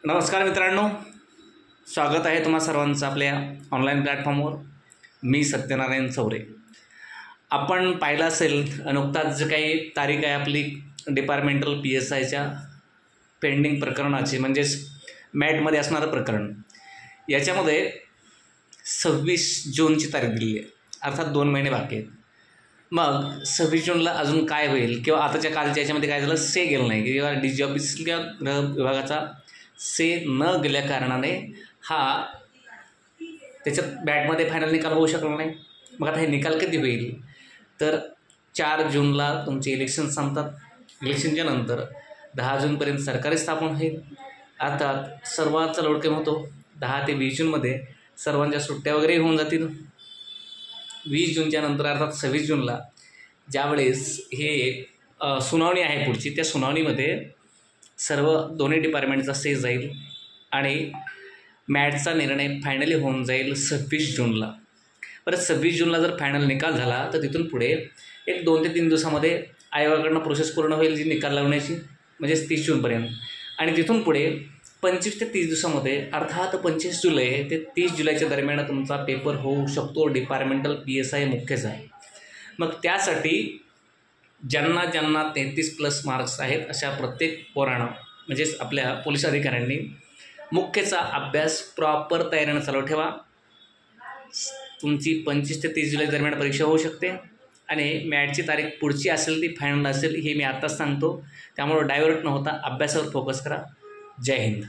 नमस्कार मित्रांनो, स्वागत आहे तुम्हा सर्वांचं आपल्या ऑनलाईन प्लॅटफॉर्मवर। मी सत्यनारायण चौरे। आपण पाहिलं असेल नुकताच जे काही तारीख आहे आपली डिपार्टमेंटल PSIच्या पेंडिंग प्रकरणाची, म्हणजेच मॅटमध्ये असणारं प्रकरण, याच्यामध्ये 26 जूनची तारीख दिली आहे, अर्थात 2 महिने बाकी आहेत। मग 26 जूनला अजून काय होईल किंवा आताच्या कालच्या याच्यामध्ये काय झालं, से गेलं नाही किंवा DG ऑफिस किंवा गृह विभागाचा से न गेल्या कारणाने हा त्याच्यात बॅटमध्ये फायनल निकाल होऊ शकला नाही। मग आता हे निकाल कधी होईल तर 4 जूनला तुमचे इलेक्शन संपतात। इलेक्शनच्या नंतर 10 जूनपर्यंत सरकारी स्थापन होईल। अर्थात सर्वांचा लोडकेम होतो 10 ते 20 जूनमध्ये सर्वांच्या सुट्ट्या वगैरे होऊन जातील। 20 जूनच्या नंतर अर्थात 26 जूनला ज्यावेळेस हे सुनावणी आहे पुढची, त्या सुनावणीमध्ये सर्व दोन्ही डिपार्टमेंटचा से जाईल आणि मॅटचा निर्णय फायनली होऊन जाईल 26 जूनला। परत 26 जूनला जर फायनल निकाल झाला तर तिथून पुढे एक 2 ते 3 दिवसामध्ये आयोगाकडनं प्रोसेस पूर्ण होईल जी निकाल लावण्याची, म्हणजेच 30 जूनपर्यंत। आणि तिथून पुढे 25 ते 30 दिवसामध्ये अर्थात 25 जुलै ते 30 जुलैच्या दरम्यान तुमचा पेपर होऊ शकतो डिपार्टमेंटल PSI मुख्यचा। मग त्यासाठी ज्यांना 33+ मार्क्स आहेत अशा प्रत्येक पोरानं, म्हणजेच आपल्या पोलीस अधिकाऱ्यांनी मुख्यचा अभ्यास प्रॉपर तयारीनं चालू ठेवा। तुमची 25 ते 30 जुलै दरम्यान परीक्षा होऊ शकते आणि मॅटची तारीख पुढची असेल ती फायनल असेल हे मी आत्ताच सांगतो। त्यामुळे डायव्हर्ट न होता अभ्यासावर फोकस करा। जय हिंद।